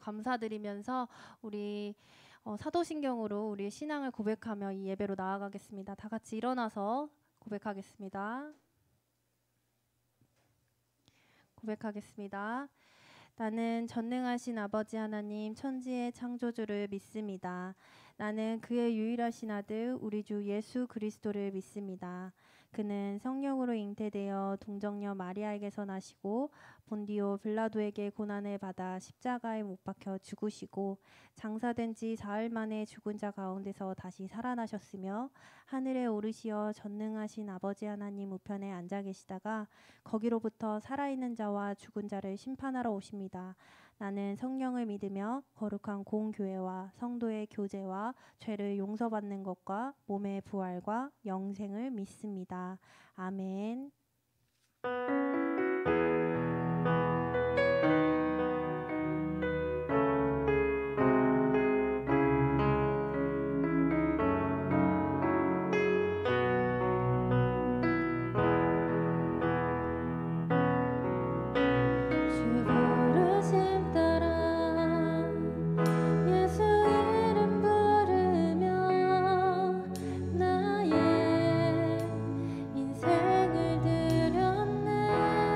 감사드리면서 우리 사도신경으로 우리의 신앙을 고백하며 이 예배로 나아가겠습니다. 다 같이 일어나서 고백하겠습니다. 고백하겠습니다. 나는 전능하신 아버지 하나님 천지의 창조주를 믿습니다. 나는 그의 유일하신 아들 우리 주 예수 그리스도를 믿습니다. 그는 성령으로 잉태되어 동정녀 마리아에게서 나시고 본디오 빌라도에게 고난을 받아 십자가에 못 박혀 죽으시고 장사된 지 사흘 만에 죽은 자 가운데서 다시 살아나셨으며 하늘에 오르시어 전능하신 아버지 하나님 우편에 앉아 계시다가 거기로부터 살아있는 자와 죽은 자를 심판하러 오십니다. 나는 성령을 믿으며 거룩한 공교회와 성도의 교제와 죄를 용서받는 것과 몸의 부활과 영생을 믿습니다. 아멘. 인생을 드렸네.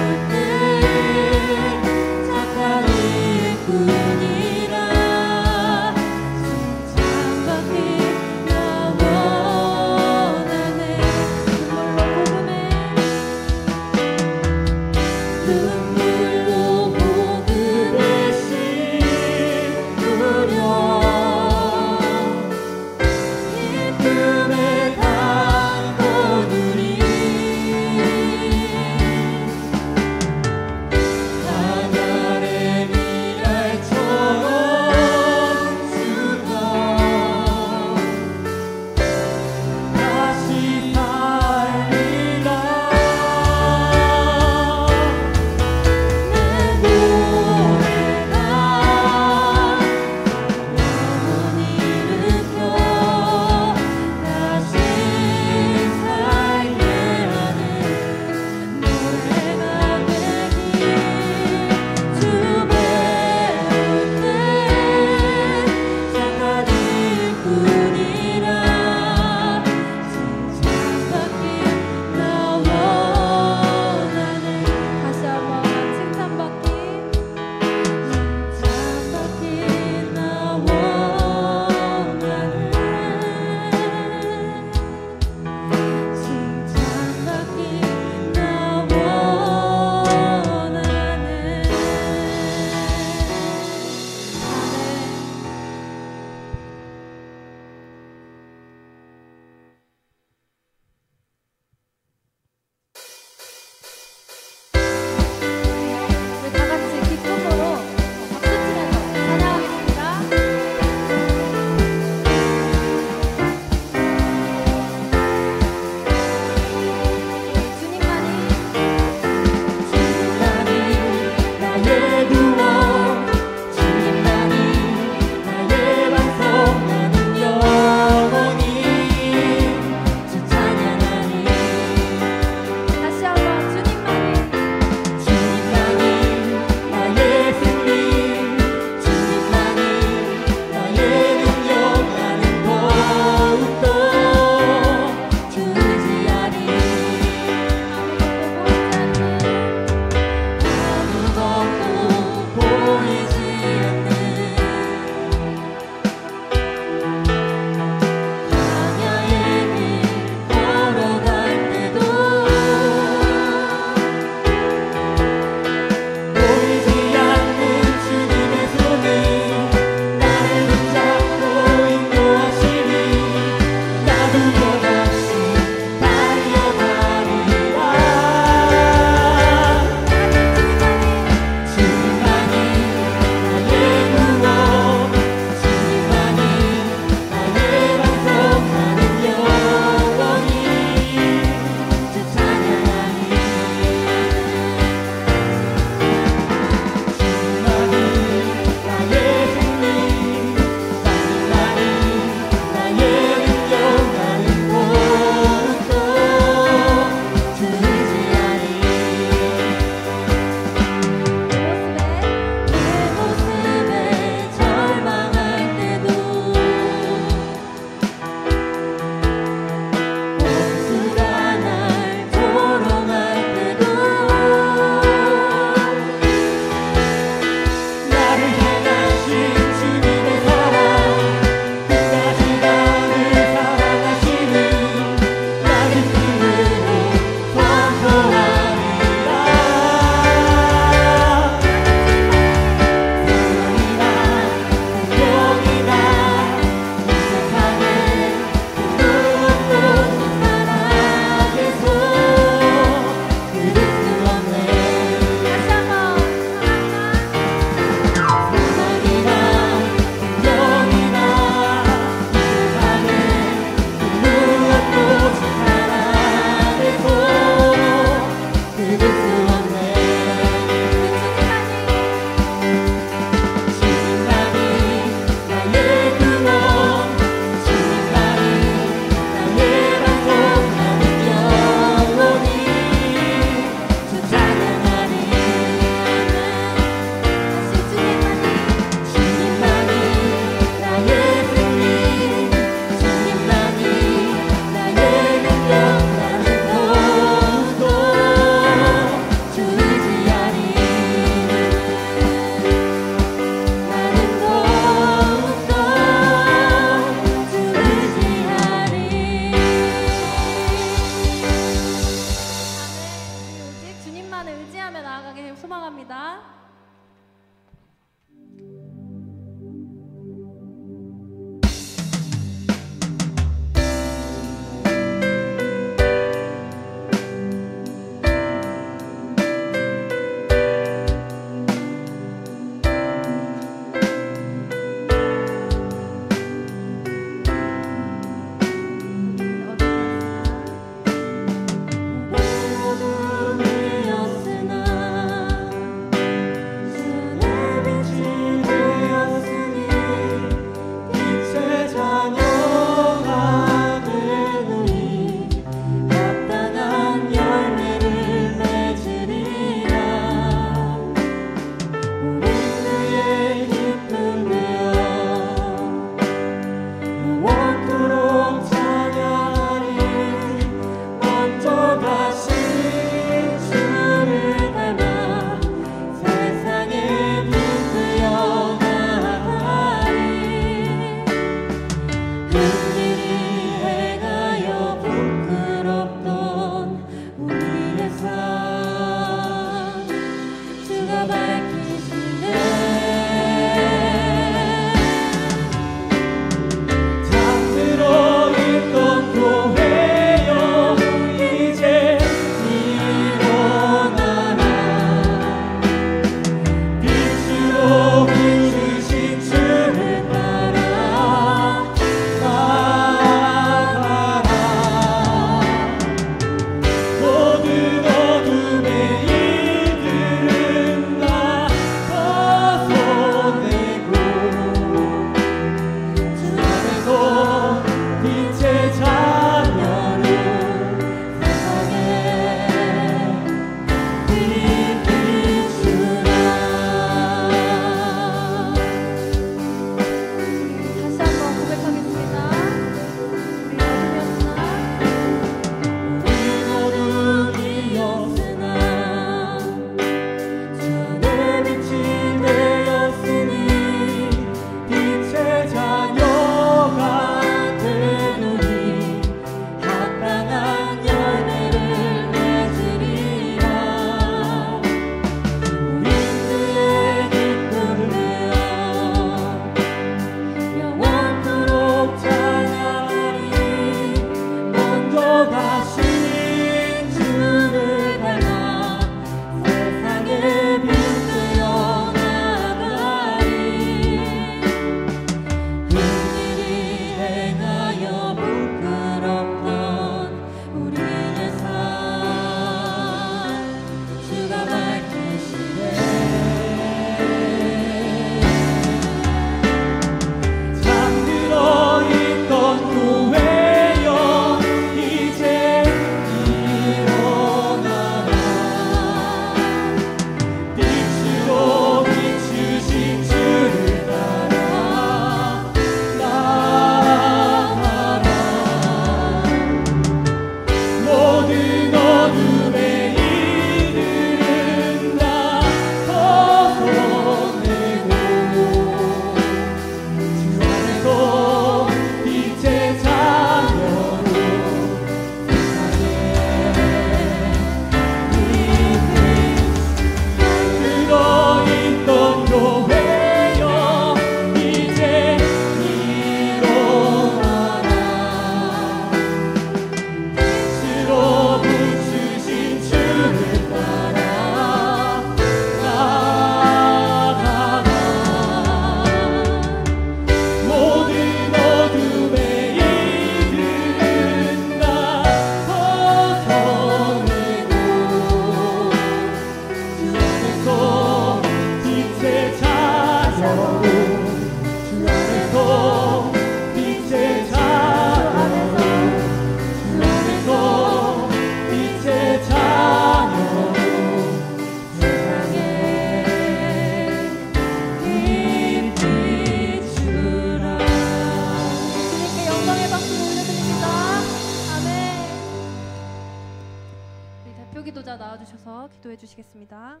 나와주셔서 기도해 주시겠습니다.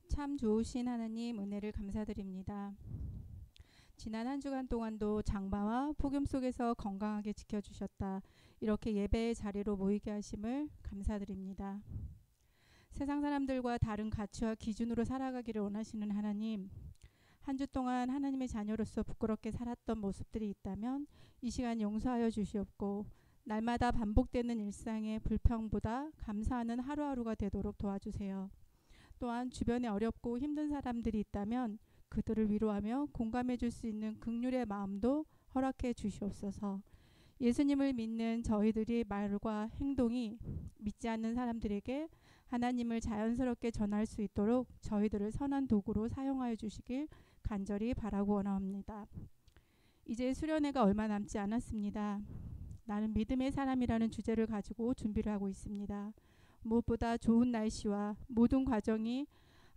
참 좋으신 하나님 은혜를 감사드립니다. 지난 한 주간 동안도 장마와 폭염 속에서 건강하게 지켜주셨다. 이렇게 예배의 자리로 모이게 하심을 감사드립니다. 세상 사람들과 다른 가치와 기준으로 살아가기를 원하시는 하나님, 한 주 동안 하나님의 자녀로서 부끄럽게 살았던 모습들이 있다면 이 시간 용서하여 주시옵고, 날마다 반복되는 일상의 불평보다 감사하는 하루하루가 되도록 도와주세요. 또한 주변에 어렵고 힘든 사람들이 있다면 그들을 위로하며 공감해 줄 수 있는 긍휼의 마음도 허락해 주시옵소서. 예수님을 믿는 저희들이 말과 행동이 믿지 않는 사람들에게 하나님을 자연스럽게 전할 수 있도록 저희들을 선한 도구로 사용하여 주시길 간절히 바라고 원합니다. 이제 수련회가 얼마 남지 않았습니다. 나는 믿음의 사람이라는 주제를 가지고 준비를 하고 있습니다. 무엇보다 좋은 날씨와 모든 과정이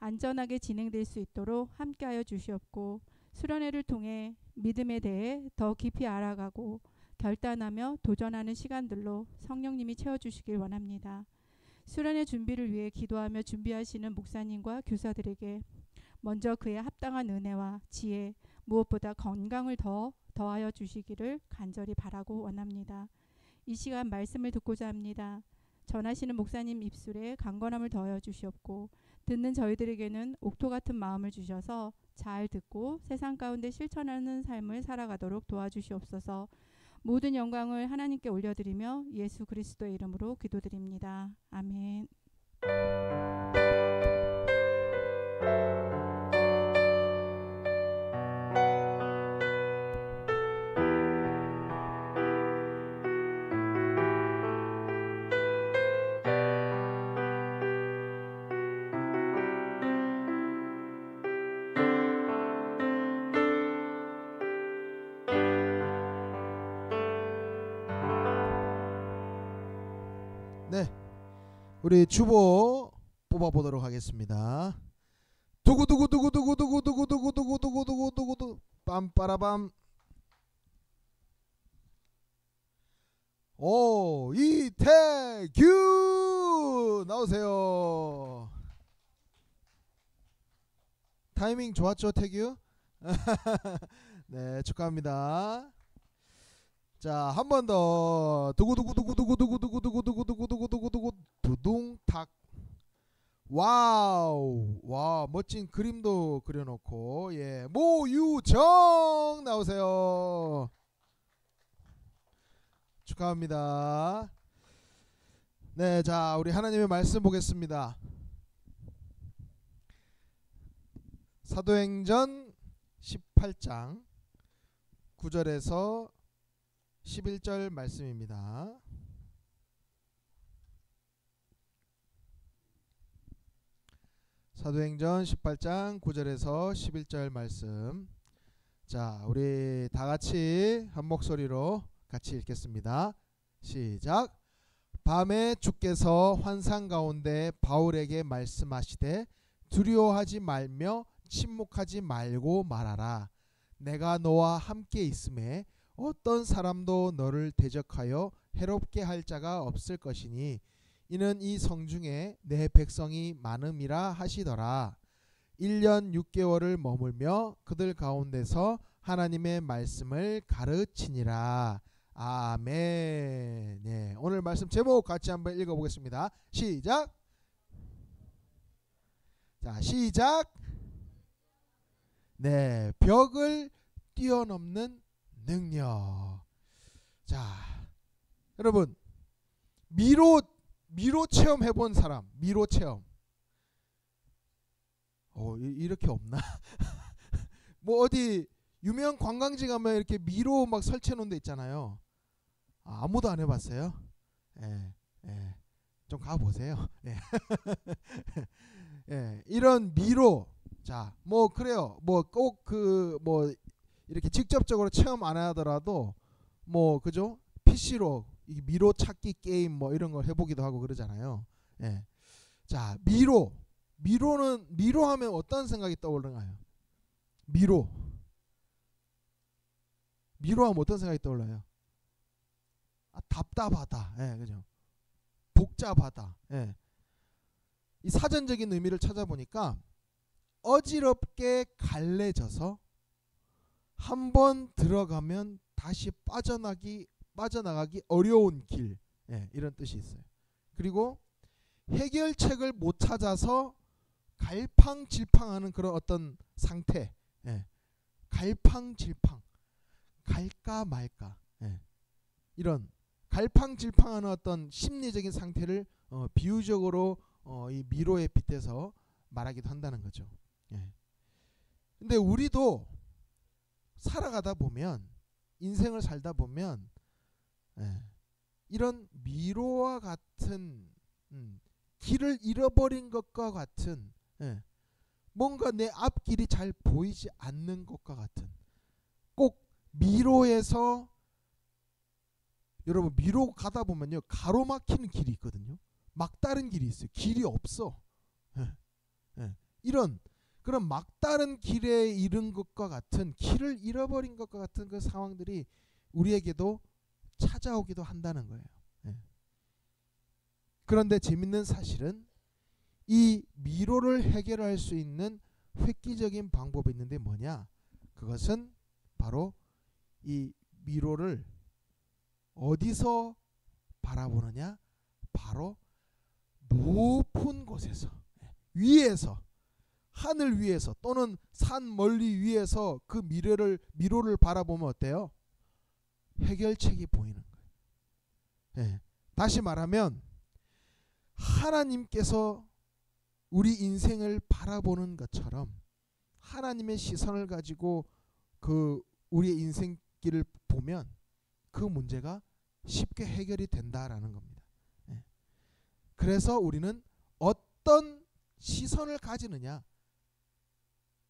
안전하게 진행될 수 있도록 함께하여 주시옵고, 수련회를 통해 믿음에 대해 더 깊이 알아가고 결단하며 도전하는 시간들로 성령님이 채워주시길 원합니다. 수련회 준비를 위해 기도하며 준비하시는 목사님과 교사들에게 먼저 그의 합당한 은혜와 지혜, 무엇보다 건강을 더하여 주시기를 간절히 바라고 원합니다. 이 시간 말씀을 듣고자 합니다. 전하시는 목사님 입술에 강건함을 더하여 주시옵고, 듣는 저희들에게는 옥토 같은 마음을 주셔서 잘 듣고 세상 가운데 실천하는 삶을 살아가도록 도와주시옵소서. 모든 영광을 하나님께 올려드리며 예수 그리스도의 이름으로 기도드립니다. 아멘. 네, 우리 주보 뽑아보도록 하겠습니다. 두구두구두구두구두구두구두구두구두구두구두구 빰빠라밤. 오, 이태규 나오세요. 타이밍 좋았죠, 태규? 네, 축하합니다. 자, 한 번 더. 두구두구두구두구두구두구두구두구두구두구두구 두둥탁. 와우, 와, 멋진 그림도 그려놓고. 예, 모유정 나오세요. 축하합니다. 네, 자, 우리 하나님의 말씀 보겠습니다. 사도행전 18장 9절에서 11절 말씀입니다. 사도행전 18장 9절에서 11절 말씀. 자, 우리 다 같이 한 목소리로 같이 읽겠습니다. 시작. 밤에 주께서 환상 가운데 바울에게 말씀하시되 두려워하지 말며 침묵하지 말고 말하라. 내가 너와 함께 있음에 어떤 사람도 너를 대적하여 해롭게 할 자가 없을 것이니 이는 이 성중에 내 백성이 많음이라 하시더라. 1년 6개월을 머물며 그들 가운데서 하나님의 말씀을 가르치니라. 아멘. 네, 오늘 말씀 제목 같이 한번 읽어보겠습니다. 시작. 자, 시작. 네, 벽을 뛰어넘는 능력. 자, 여러분, 미로 체험 해본 사람, 미로 체험. 이렇게 없나? 뭐 어디 유명 관광지 가면 이렇게 미로 막 설치해 놓은 데 있잖아요. 아무도 안 해봤어요? 예, 예. 가보세요. 예. 예, 이런 미로, 자, 뭐 그래요. 뭐 꼭 그 뭐 이렇게 직접적으로 체험 안 하더라도 뭐 그죠? PC로 이 미로 찾기 게임 뭐 이런 걸 해보기도 하고 그러잖아요. 예. 자, 미로 하면 어떤 생각이 떠오르나요? 미로 하면 어떤 생각이 떠올라요? 아, 답답하다. 예, 그죠? 복잡하다. 예. 이 사전적인 의미를 찾아보니까 어지럽게 갈래져서 한번 들어가면 다시 빠져나가기 어려운 길. 예, 이런 뜻이 있어요. 그리고 해결책을 못 찾아서 갈팡질팡하는 그런 어떤 상태. 예. 갈팡질팡. 갈까 말까. 예. 이런 갈팡질팡하는 어떤 심리적인 상태를 비유적으로 이 미로에 빗대서 말하기도 한다는 거죠. 예. 근데 우리도 살아가다 보면, 인생을 살다 보면, 예, 이런 미로와 같은 길을 잃어버린 것과 같은, 예, 뭔가 내 앞길이 잘 보이지 않는 것과 같은, 꼭 미로에서, 여러분 미로 가다 보면요 가로막히는 길이 있거든요. 막다른 길이 있어요. 길이 없어. 예, 예. 이런 그런 막다른 길에 이른 것과 같은, 길을 잃어버린 것과 같은 그 상황들이 우리에게도 찾아오기도 한다는 거예요. 예. 그런데 재밌는 사실은 이 미로를 해결할 수 있는 획기적인 방법이 있는데 뭐냐? 그것은 바로 이 미로를 어디서 바라보느냐? 바로 높은 곳에서, 위에서, 하늘 위에서 또는 산 멀리 위에서 그 미로를 바라보면 어때요? 해결책이 보이는 거예요. 예. 다시 말하면 하나님께서 우리 인생을 바라보는 것처럼 하나님의 시선을 가지고 그 우리의 인생길을 보면 그 문제가 쉽게 해결이 된다라는 겁니다. 예. 그래서 우리는 어떤 시선을 가지느냐,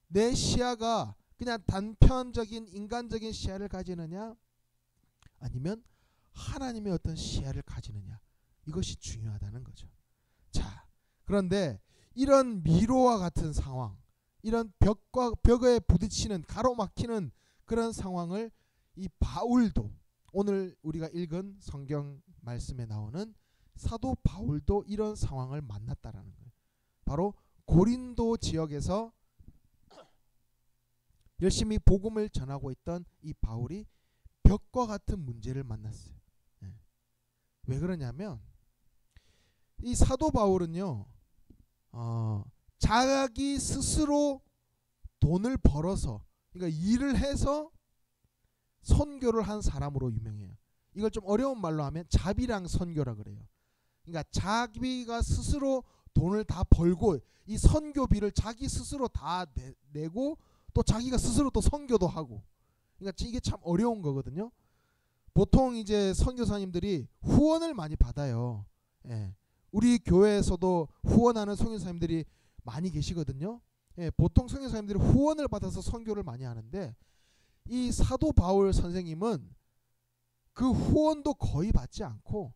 내 시야가 그냥 단편적인 인간적인 시야를 가지느냐 아니면 하나님의 어떤 시야를 가지느냐, 이것이 중요하다는 거죠. 자, 그런데 이런 미로와 같은 상황, 이런 벽에 부딪히는, 가로막히는 그런 상황을 이 바울도, 오늘 우리가 읽은 성경 말씀에 나오는 사도 바울도 이런 상황을 만났다라는 거예요. 바로 고린도 지역에서 열심히 복음을 전하고 있던 이 바울이 벽과 같은 문제를 만났어요. 예. 왜 그러냐면 이 사도 바울은요, 자기 스스로 돈을 벌어서, 그러니까 일을 해서 선교를 한 사람으로 유명해요. 이걸 좀 어려운 말로 하면 자비랑 선교라 그래요. 그러니까 자기가 스스로 돈을 다 벌고 이 선교비를 자기 스스로 다 내고 또 자기가 스스로 또 선교도 하고, 그러니까 이게 참 어려운 거거든요. 보통 이제 선교사님들이 후원을 많이 받아요. 예. 우리 교회에서도 후원하는 선교사님들이 많이 계시거든요. 예. 보통 선교사님들이 후원을 받아서 선교를 많이 하는데 이 사도 바울 선생님은 그 후원도 거의 받지 않고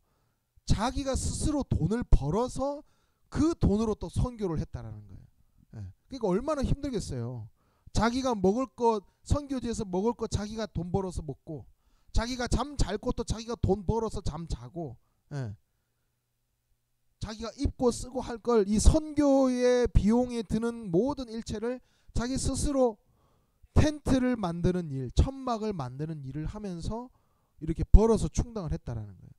자기가 스스로 돈을 벌어서 그 돈으로 또 선교를 했다라는 거예요. 예. 그러니까 얼마나 힘들겠어요. 자기가 먹을 것, 선교지에서 먹을 것 자기가 돈 벌어서 먹고, 자기가 잠 잘 것도 자기가 돈 벌어서 잠 자고, 예. 자기가 입고 쓰고 할 걸, 이 선교의 비용에 드는 모든 일체를 자기 스스로 텐트를 만드는 일, 천막을 만드는 일을 하면서 이렇게 벌어서 충당을 했다라는 거예요.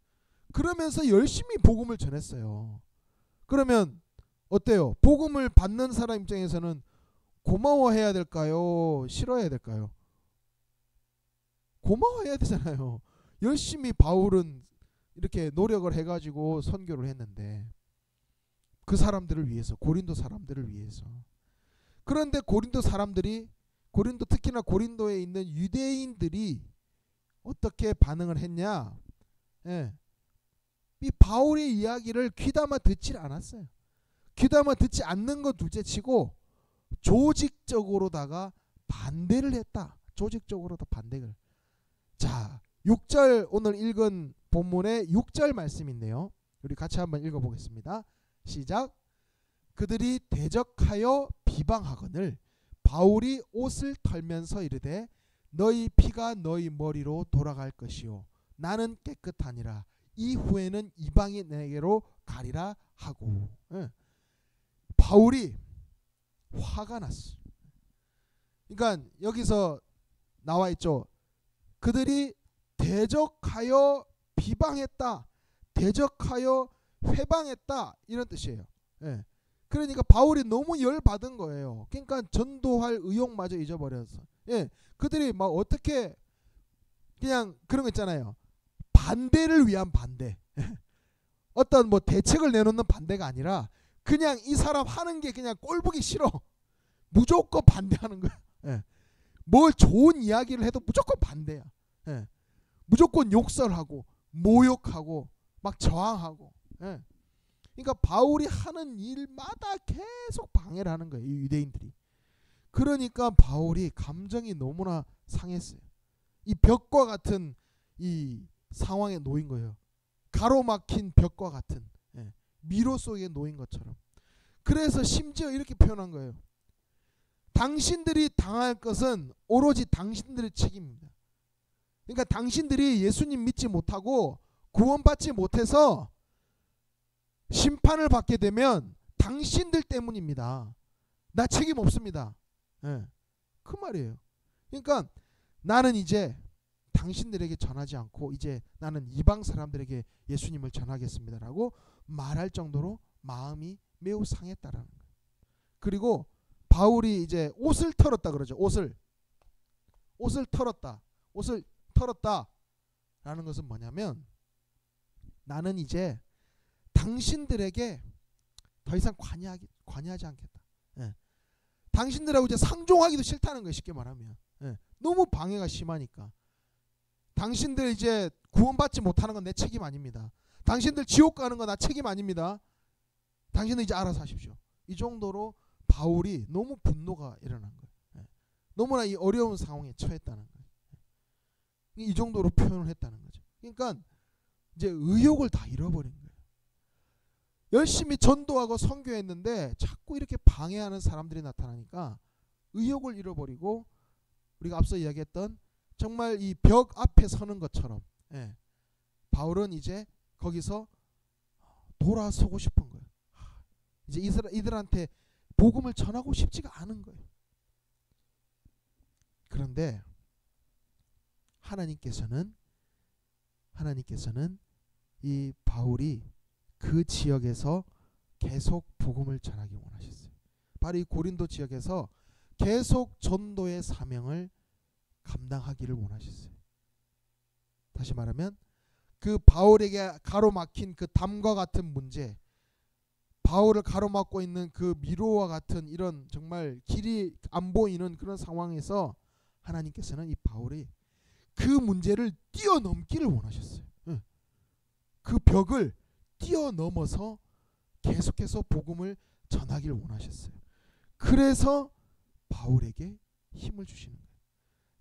그러면서 열심히 복음을 전했어요. 그러면 어때요? 복음을 받는 사람 입장에서는 고마워해야 될까요? 싫어해야 될까요? 고마워해야 되잖아요. 열심히 바울은 이렇게 노력을 해가지고 선교를 했는데 그 사람들을 위해서, 고린도 사람들을 위해서. 그런데 고린도 사람들이, 특히나 고린도에 있는 유대인들이 어떻게 반응을 했냐? 예. 이 바울의 이야기를 귀담아 듣질 않았어요. 귀담아 듣지 않는 것 둘째치고 조직적으로다가 반대를 했다. 조직적으로도 반대를. 자, 6절 오늘 읽은 본문의 6절 말씀인데요. 우리 같이 한번 읽어보겠습니다. 시작. 그들이 대적하여 비방하거늘 바울이 옷을 털면서 이르되 너희 피가 너희 머리로 돌아갈 것이요 나는 깨끗하니라. 이후에는 이방인에게로 가리라 하고. 바울이 화가 났어. 그러니까 여기서 나와 있죠. 그들이 대적하여 비방했다. 대적하여 회방했다. 이런 뜻이에요. 그러니까 바울이 너무 열받은 거예요. 그러니까 전도할 의욕마저 잊어버려서. 그들이 막 어떻게 그냥 그런 거 있잖아요. 반대를 위한 반대. 어떤 뭐 대책을 내놓는 반대가 아니라 그냥 이 사람 하는 게 그냥 꼴보기 싫어. 무조건 반대하는 거야. 뭘 좋은 이야기를 해도 무조건 반대야. 무조건 욕설하고 모욕하고 막 저항하고. 그러니까 바울이 하는 일마다 계속 방해를 하는 거예요. 이 유대인들이. 그러니까 바울이 감정이 너무나 상했어요. 이 벽과 같은 이 상황에 놓인 거예요. 가로막힌 벽과 같은 미로 속에 놓인 것처럼. 그래서 심지어 이렇게 표현한 거예요. 당신들이 당할 것은 오로지 당신들의 책임입니다. 그러니까 당신들이 예수님 믿지 못하고 구원받지 못해서 심판을 받게 되면 당신들 때문입니다. 나 책임 없습니다. 그 말이에요. 그러니까 나는 이제 당신들에게 전하지 않고 이제 나는 이방 사람들에게 예수님을 전하겠습니다라고 말할 정도로 마음이 매우 상했다라는 거예요. 그리고 바울이 이제 옷을 털었다 그러죠. 옷을 털었다. 옷을 털었다라는 것은 뭐냐면 나는 이제 당신들에게 더 이상 관여하지 않겠다. 당신들하고 이제 상종하기도 싫다는 거예요. 쉽게 말하면. 너무 방해가 심하니까. 당신들 이제 구원받지 못하는 건 내 책임 아닙니다. 당신들 지옥 가는 건 나 책임 아닙니다. 당신들 이제 알아서 하십시오. 이 정도로 바울이 너무 분노가 일어난 거예요. 너무나 이 어려운 상황에 처했다는 거예요. 이 정도로 표현을 했다는 거죠. 그러니까 이제 의욕을 다 잃어버린 거예요. 열심히 전도하고 선교했는데 자꾸 이렇게 방해하는 사람들이 나타나니까 의욕을 잃어버리고 우리가 앞서 이야기했던 정말 이 벽 앞에 서는 것처럼 바울은 이제 거기서 돌아서고 싶은 거예요. 이제 이들한테 복음을 전하고 싶지가 않은 거예요. 그런데 하나님께서는 이 바울이 그 지역에서 계속 복음을 전하기 원하셨어요. 바로 이 고린도 지역에서 계속 전도의 사명을 감당하기를 원하셨어요. 다시 말하면 그 바울에게 가로막힌 그 담과 같은 문제, 바울을 가로막고 있는 그 미로와 같은 이런 정말 길이 안 보이는 그런 상황에서 하나님께서는 이 바울이 그 문제를 뛰어넘기를 원하셨어요. 그 벽을 뛰어넘어서 계속해서 복음을 전하기를 원하셨어요. 그래서 바울에게 힘을 주시는 거예요.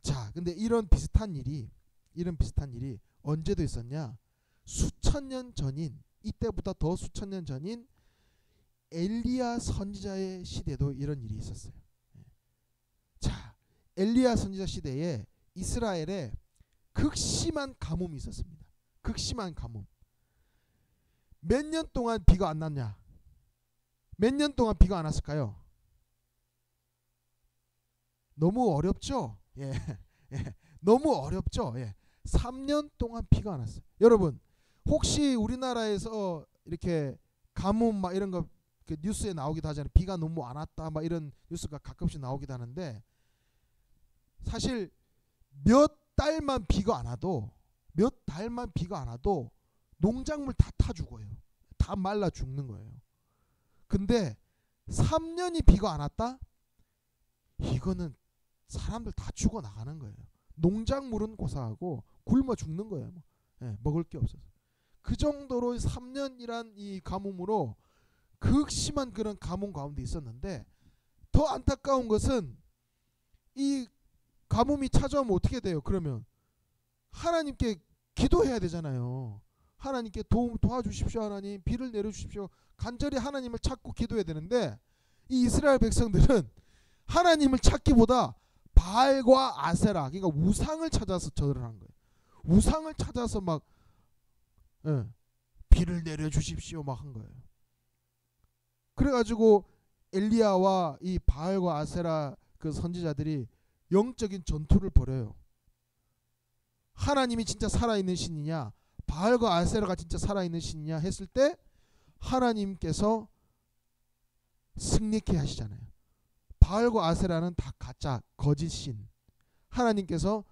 자, 근데 이런 비슷한 일이 언제도 있었냐? 수천 년 전인, 이때보다 더 수천 년 전인 엘리야 선지자의 시대도 이런 일이 있었어요. 자, 엘리야 선지자 시대에 이스라엘에 극심한 가뭄이 있었습니다. 극심한 가뭄. 몇 년 동안 비가 안 났냐? 몇 년 동안 비가 안 왔을까요? 너무 어렵죠? 너무 어렵죠? 3년 동안 비가 안 왔어요. 여러분, 혹시 우리나라에서 이렇게 가뭄 막 이런 거 그 뉴스에 나오기도 하잖아요. 비가 너무 안 왔다 막 이런 뉴스가 가끔씩 나오기도 하는데 사실 몇 달만 비가 안 와도 농작물 다 타 죽어요. 다 말라 죽는 거예요. 근데 3년이 비가 안 왔다? 이거는 사람들 다 죽어 나가는 거예요. 농작물은 고사하고 굶어 죽는 거예요. 먹을 게 없어서. 그 정도로 3년이란 이 가뭄으로 극심한 그런 가뭄 가운데 있었는데, 더 안타까운 것은 이 가뭄이 찾아오면 어떻게 돼요? 그러면 하나님께 기도해야 되잖아요. 하나님께 도와주십시오. 하나님 비를 내려주십시오. 간절히 하나님을 찾고 기도해야 되는데, 이 이스라엘 백성들은 하나님을 찾기보다 바알과 아세라, 그러니까 우상을 찾아서 절을 한 거예요. 우상을 찾아서 막 비를 내려주십시오 막 한 거예요. 그래가지고 엘리야와 이 바알과 아세라 그 선지자들이 영적인 전투를 벌여요. 하나님이 진짜 살아있는 신이냐, 바알과 아세라가 진짜 살아있는 신이냐 했을 때 하나님께서 승리케 하시잖아요. 바알과 아세라는 다 가짜 거짓 신, 하나님께서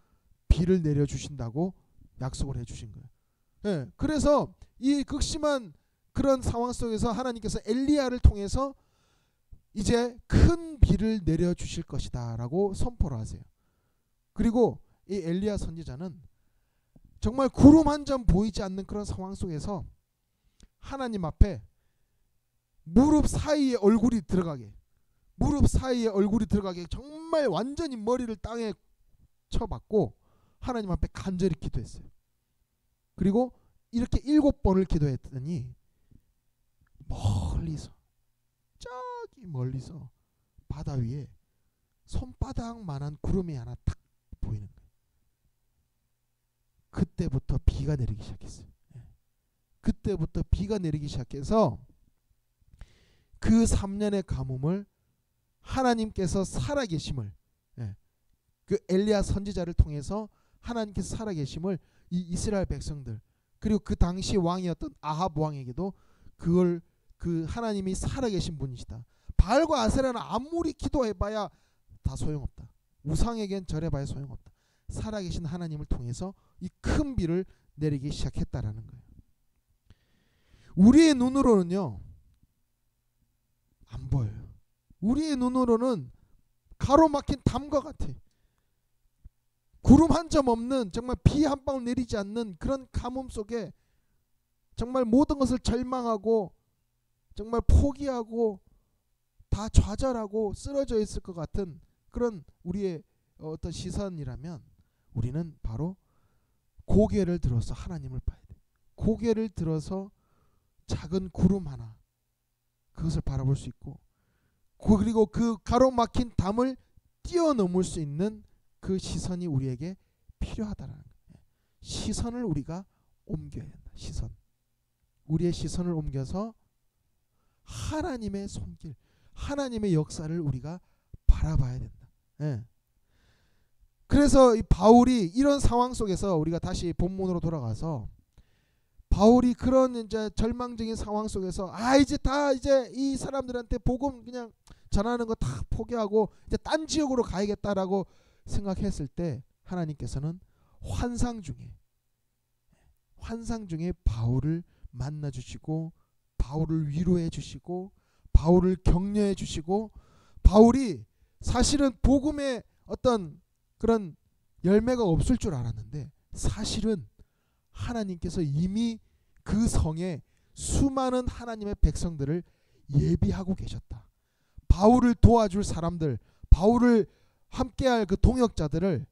비를 내려주신다고 약속을 해주신 거예요. 예, 그래서 이 극심한 그런 상황 속에서 하나님께서 엘리야를 통해서 이제 큰 비를 내려주실 것이다 라고 선포를 하세요. 그리고 이 엘리야 선지자는 정말 구름 한 점 보이지 않는 그런 상황 속에서 하나님 앞에 무릎 사이에 얼굴이 들어가게, 정말 완전히 머리를 땅에 쳐박고 하나님 앞에 간절히 기도했어요. 그리고 이렇게 7번을 기도했더니 멀리서, 저기 멀리서 바다 위에 손바닥만한 구름이 하나 딱 보이는 거예요. 그때부터 비가 내리기 시작했어요. 그때부터 비가 내리기 시작해서 그 3년의 가뭄을 하나님께서 살아계심을, 그 엘리야 선지자를 통해서 하나님께서 살아계심을 이 이스라엘 백성들, 그리고 그 당시 왕이었던 아합 왕에게도 그걸, 그 하나님이 살아계신 분이시다. 바알과 아세라는 아무리 기도해봐야 다 소용없다. 우상에겐 절해봐야 소용없다. 살아계신 하나님을 통해서 이 큰 비를 내리기 시작했다라는 거예요. 우리의 눈으로는요 안 보여요. 우리의 눈으로는 가로막힌 담과 같아. 구름 한 점 없는, 정말 비 한 방울 내리지 않는 그런 가뭄 속에 정말 모든 것을 절망하고 정말 포기하고 다 좌절하고 쓰러져 있을 것 같은 그런 우리의 어떤 시선이라면, 우리는 바로 고개를 들어서 하나님을 봐야 돼. 고개를 들어서 작은 구름 하나, 그것을 바라볼 수 있고, 그리고 그 가로막힌 담을 뛰어넘을 수 있는 그 시선이 우리에게 필요하다라는 거예요. 시선을 우리가 옮겨야 된다. 시선. 우리의 시선을 옮겨서 하나님의 손길, 하나님의 역사를 우리가 바라봐야 된다. 예. 그래서 이 바울이 이런 상황 속에서, 우리가 다시 본문으로 돌아가서 바울이 그런 이제 절망적인 상황 속에서 이제 이 사람들한테 복음 그냥 전하는 거 다 포기하고 이제 딴 지역으로 가야겠다라고 생각했을 때 하나님께서는 환상 중에 바울을 만나 주시고 바울을 위로해 주시고 바울을 격려해 주시고, 바울이 사실은 복음의 어떤 그런 열매가 없을 줄 알았는데 사실은 하나님께서 이미 그 성에 수많은 하나님의 백성들을 예비하고 계셨다. 바울을 도와줄 사람들, 바울을 함께할 그 동역자들을,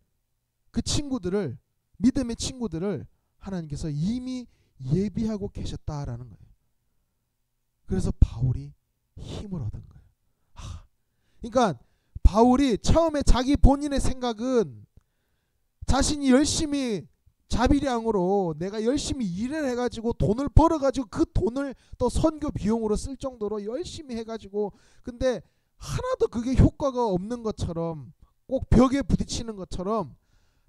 그 친구들을, 믿음의 친구들을 하나님께서 이미 예비하고 계셨다라는 거예요. 그래서 바울이 힘을 얻은 거예요. 그러니까 바울이 처음에 자기 본인의 생각은 자신이 열심히 자비량으로 내가 열심히 일을 해가지고 돈을 벌어가지고 그 돈을 또 선교 비용으로 쓸 정도로 열심히 해가지고, 근데 하나도 그게 효과가 없는 것처럼, 꼭 벽에 부딪히는 것처럼,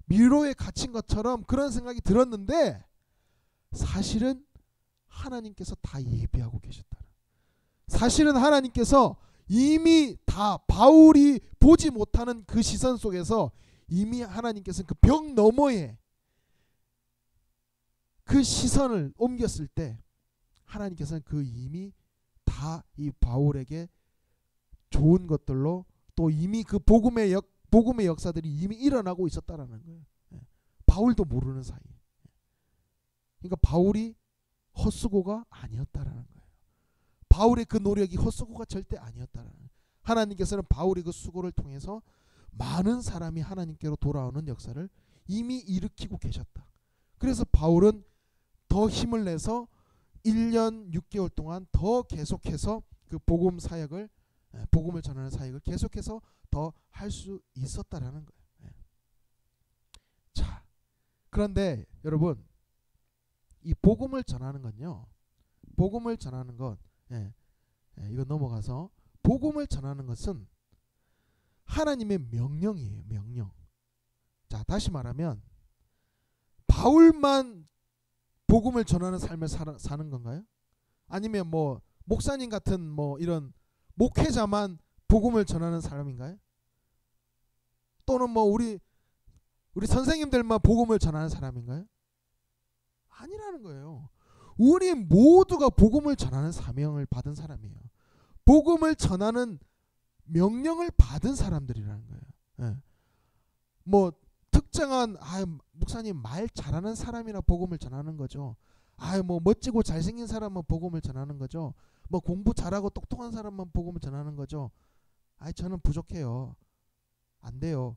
미로에 갇힌 것처럼 그런 생각이 들었는데, 사실은 하나님께서 다 예비하고 계셨다. 사실은 하나님께서 이미 다 바울이 보지 못하는 그 시선 속에서 이미 하나님께서는 그 벽 너머에 그 시선을 옮겼을 때 하나님께서는 그 이미 다 이 바울에게 좋은 것들로, 또 이미 그 복음의 역사들이 이미 일어나고 있었다라는 거예요. 바울도 모르는 사이. 그러니까 바울이 헛수고가 아니었다라는 거예요. 바울의 그 노력이 헛수고가 절대 아니었다라는 거예요. 하나님께서는 바울의 그 수고를 통해서 많은 사람이 하나님께로 돌아오는 역사를 이미 일으키고 계셨다. 그래서 바울은 더 힘을 내서 1년 6개월 동안 더 계속해서 그 복음 사역을, 복음을 전하는 사역을 계속해서 더 할 수 있었다라는 거예요. 자, 그런데 여러분, 이 복음을 전하는 건요, 복음을 전하는 것, 이거 넘어가서, 복음을 전하는 것은 하나님의 명령이에요. 명령. 자, 다시 말하면 바울만 복음을 전하는 삶을 사는 건가요? 아니면 뭐 목사님 같은 뭐 이런 목회자만 복음을 전하는 사람인가요? 또는 뭐 우리 선생님들만 복음을 전하는 사람인가요? 아니라는 거예요. 우리 모두가 복음을 전하는 사명을 받은 사람이에요. 복음을 전하는 명령을 받은 사람들이라는 거예요. 뭐 특정한 목사님 말 잘하는 사람이라 복음을 전하는 거죠. 뭐 멋지고 잘생긴 사람만 복음을 전하는 거죠. 뭐 공부 잘하고 똑똑한 사람만 복음을 전하는 거죠. 저는 부족해요. 안 돼요.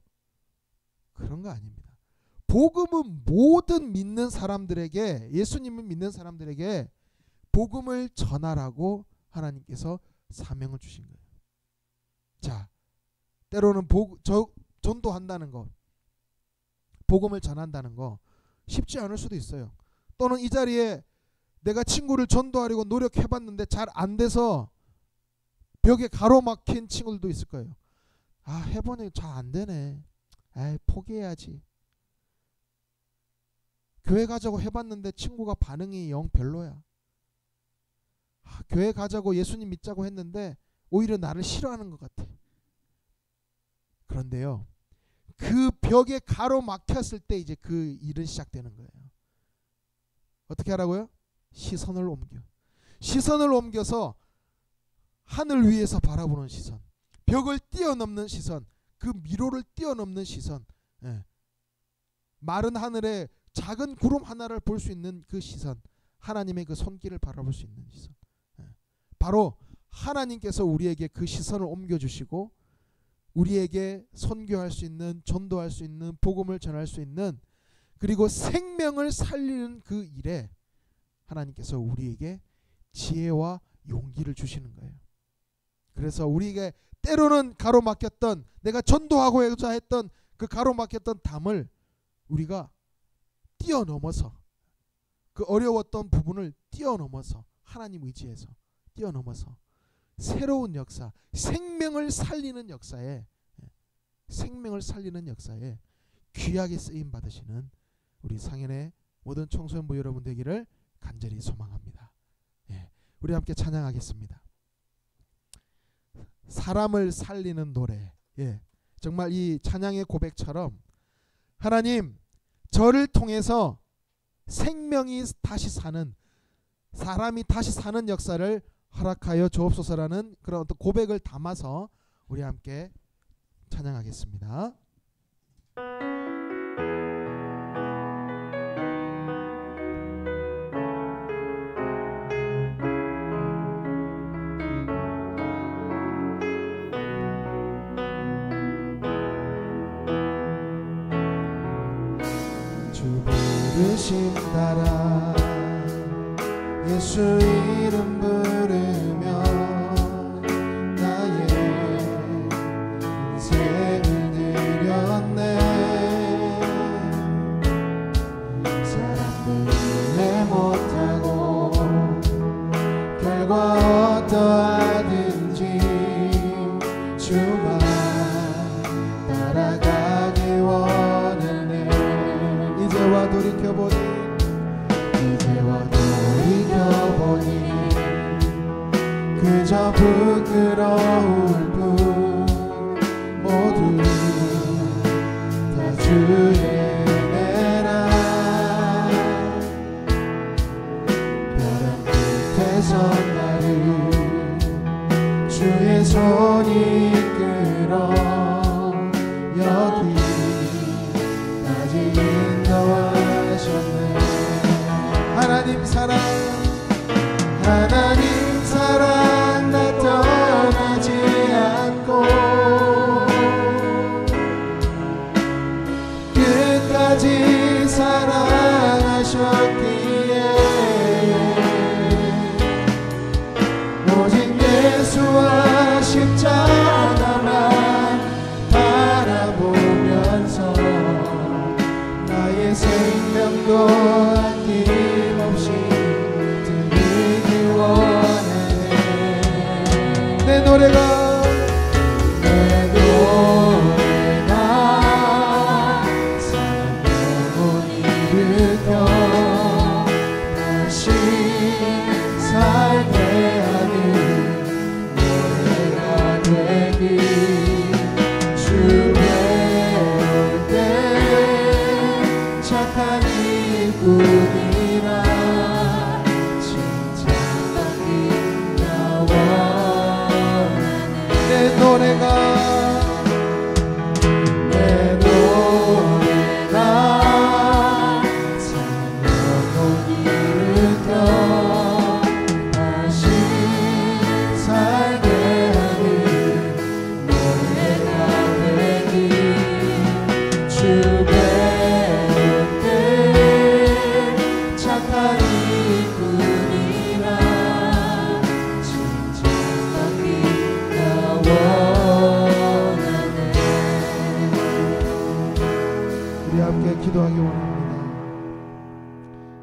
그런 거 아닙니다. 복음은 모든 믿는 사람들에게, 예수님을 믿는 사람들에게 복음을 전하라고 하나님께서 사명을 주신 거예요. 자, 때로는 전도한다는 거, 복음을 전한다는 거 쉽지 않을 수도 있어요. 또는 이 자리에 내가 친구를 전도하려고 노력해봤는데 잘 안 돼서 벽에 가로막힌 친구들도 있을 거예요. 해보니 잘 안 되네. 포기해야지. 교회 가자고 해봤는데 친구가 반응이 영 별로야. 교회 가자고 예수님 믿자고 했는데 오히려 나를 싫어하는 것 같아. 그런데요, 그 벽에 가로막혔을 때 이제 그 일은 시작되는 거예요. 어떻게 하라고요? 시선을 옮겨서 하늘 위에서 바라보는 시선, 벽을 뛰어넘는 시선, 그 미로를 뛰어넘는 시선, 마른 하늘에 작은 구름 하나를 볼 수 있는 그 시선, 하나님의 그 손길을 바라볼 수 있는 시선, 바로 하나님께서 우리에게 그 시선을 옮겨주시고 우리에게 선교할 수 있는, 전도할 수 있는, 복음을 전할 수 있는, 그리고 생명을 살리는 그 일에 하나님께서 우리에게 지혜와 용기를 주시는 거예요. 그래서 우리에게 때로는 가로막혔던, 내가 전도하고자 했던 그 가로막혔던 담을 우리가 뛰어넘어서, 그 어려웠던 부분을 뛰어넘어서, 하나님 의지해서 뛰어넘어서 새로운 역사, 생명을 살리는 역사에 귀하게 쓰임 받으시는 우리 상현의 모든 청소년부 여러분 되기를 간절히 소망합니다. 우리 함께 찬양하겠습니다. 사람을 살리는 노래. 정말 이 찬양의 고백처럼 하나님, 저를 통해서 생명이 다시 사는, 사람이 다시 사는 역사를 허락하여 주옵소서라는 그런 어떤 고백을 담아서 우리 함께 찬양하겠습니다. 주 부르심 따라 예수 이름 부르며 나의 인생을 드렸네. 사람들 이해 못하고 결과 어떠하든지 주만 따라가기 원하네. 이제와 돌이켜보니 그저 부끄러울 뿐 모두 다 주의 은혜라. 벼랑 끝에서 나를 주의 손이 이끌어 여기까지 인도하셨네. 하나님 사랑 십자가만 바라보면서 나의 생명도 아낌없이 드리기 원하네. 내 노래가 사랑 영혼 일으켜 다시 살게 하는 노래가 되기. 주 배울 때 착한 일꾼이라 칭찬받기 원하네. 내 노래가 사랑 영혼 일으켜 다시 살게 하는 노래가 되기. 주 배울 때 착한 일꾼이라 칭찬받기가 원하네. 우리 함께 기도하기 원합니다.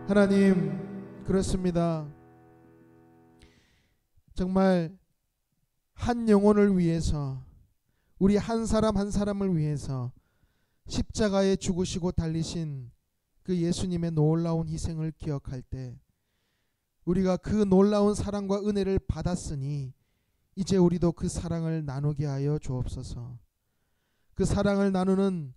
하나님, 그렇습니다. 정말 한 영혼을 위해서, 우리 한 사람 한 사람을 위해서 십자가에 죽으시고 달리신 그 예수님의 놀라운 희생을 기억할 때 우리가 그 놀라운 사랑과 은혜를 받았으니 이제 우리도 그 사랑을 나누게 하여 주옵소서. 그 사랑을 나누는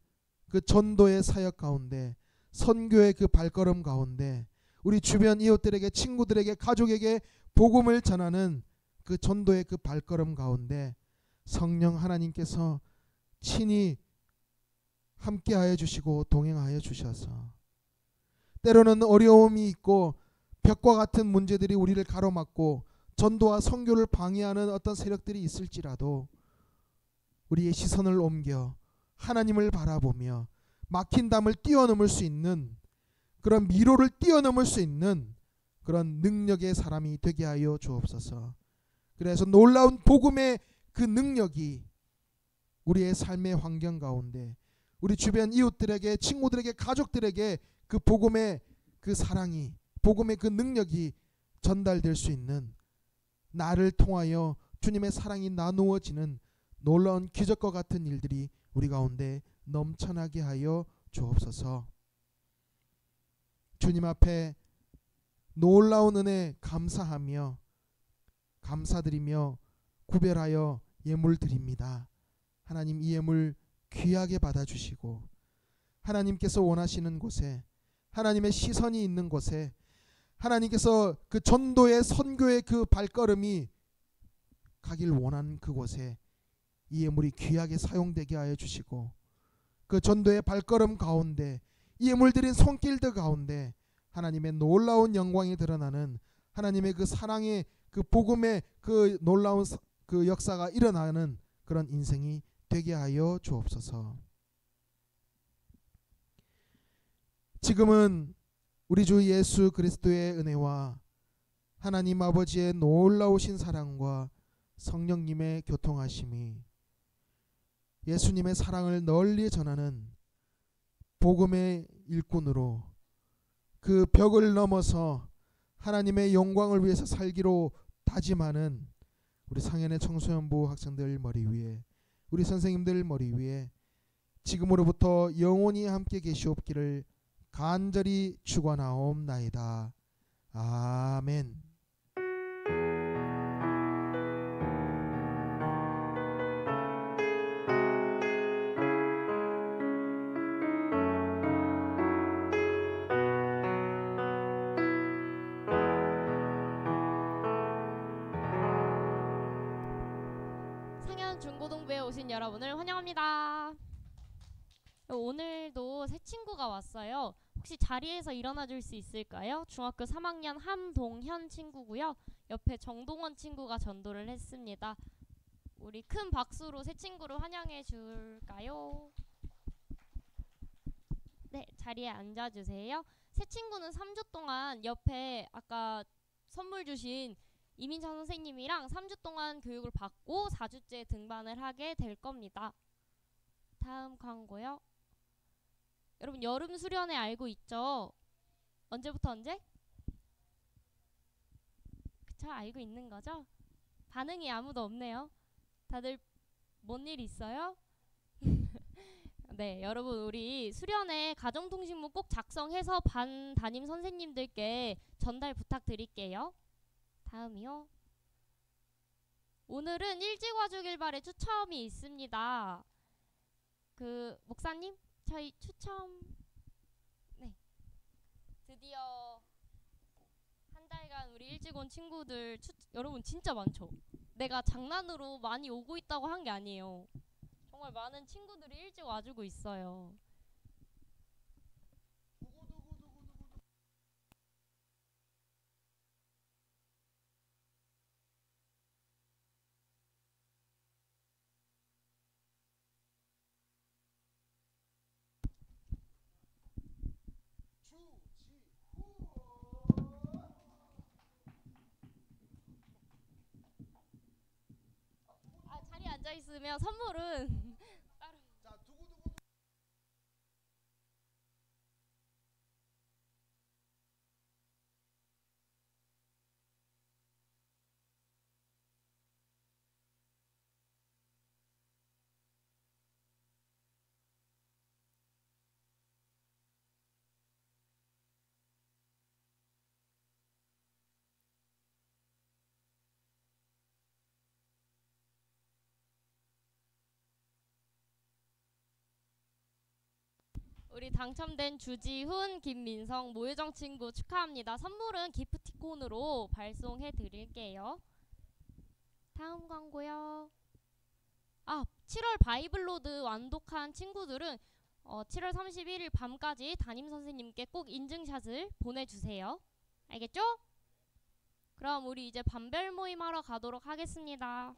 그 전도의 사역 가운데, 선교의 그 발걸음 가운데, 우리 주변 이웃들에게, 친구들에게, 가족에게 복음을 전하는 그 전도의 그 발걸음 가운데 성령 하나님께서 친히 함께하여 주시고 동행하여 주셔서, 때로는 어려움이 있고 벽과 같은 문제들이 우리를 가로막고 전도와 선교를 방해하는 어떤 세력들이 있을지라도 우리의 시선을 옮겨 하나님을 바라보며 막힌 담을 뛰어넘을 수 있는, 그런 미로를 뛰어넘을 수 있는 그런 능력의 사람이 되게 하여 주옵소서. 그래서 놀라운 복음의 그 능력이 우리의 삶의 환경 가운데, 우리 주변 이웃들에게, 친구들에게, 가족들에게 그 복음의 그 사랑이, 복음의 그 능력이 전달될 수 있는, 나를 통하여 주님의 사랑이 나누어지는 놀라운 기적과 같은 일들이 우리 가운데 넘쳐나게 하여 주옵소서. 주님 앞에 놀라운 은혜 감사하며 감사드리며 구별하여 예물 드립니다. 하나님, 이 예물 귀하게 받아주시고 하나님께서 원하시는 곳에, 하나님의 시선이 있는 곳에, 하나님께서 그 전도의 선교의 그 발걸음이 가길 원하는 그곳에 이 예물이 귀하게 사용되게 하여 주시고, 그 전도의 발걸음 가운데, 이 예물 드린 손길들 가운데 하나님의 놀라운 영광이 드러나는, 하나님의 그 사랑의 그 복음의 그 놀라운 그 역사가 일어나는 그런 인생이 되게 하여 주옵소서. 지금은 우리 주 예수 그리스도의 은혜와 하나님 아버지의 놀라우신 사랑과 성령님의 교통하심이, 예수님의 사랑을 널리 전하는 복음의 일꾼으로 그 벽을 넘어서 하나님의 영광을 위해서 살기로 다짐하는 우리 상현의 청소년부 학생들 머리 위에, 우리 선생님들 머리 위에 지금으로부터 영원히 함께 계시옵기를 간절히 축원하옵나이다. 아멘. 상현 중고등부에 오신 여러분을 환영합니다. 오늘도 새 친구가 왔어요. 혹시 자리에서 일어나 줄 수 있을까요? 중학교 3학년 함동현 친구고요. 옆에 정동원 친구가 전도를 했습니다. 우리 큰 박수로 새 친구를 환영해 줄까요? 네, 자리에 앉아주세요. 새 친구는 3주 동안 옆에 아까 선물 주신 이민찬 선생님이랑 3주 동안 교육을 받고 4주째 등반을 하게 될 겁니다. 다음 광고요. 여러분 여름 수련회 알고 있죠? 언제부터 언제? 그쵸? 알고 있는 거죠? 반응이 아무도 없네요. 다들 뭔 일 있어요? 네, 여러분 우리 수련회 가정통신문 꼭 작성해서 반 담임 선생님들께 전달 부탁드릴게요. 다음이요. 오늘은 일찍와주길발에 추첨이 있습니다. 그 목사님, 저희 추첨 드디어 한 달간 우리 일찍 온 친구들 여러분 진짜 많죠? 내가 장난으로 많이 오고 있다고 한 게 아니에요. 정말 많은 친구들이 일찍 와주고 있어요. 자리에 앉아 있으면 선물은 따로. 자, 두구두구. 우리 당첨된 주지훈, 김민성, 모유정 친구 축하합니다. 선물은 기프티콘으로 발송해 드릴게요. 다음 광고요. 7월 바이블로드 완독한 친구들은 7월 31일 밤까지 담임 선생님께 꼭 인증샷을 보내주세요. 알겠죠? 그럼 우리 이제 반별 모임 하러 가도록 하겠습니다.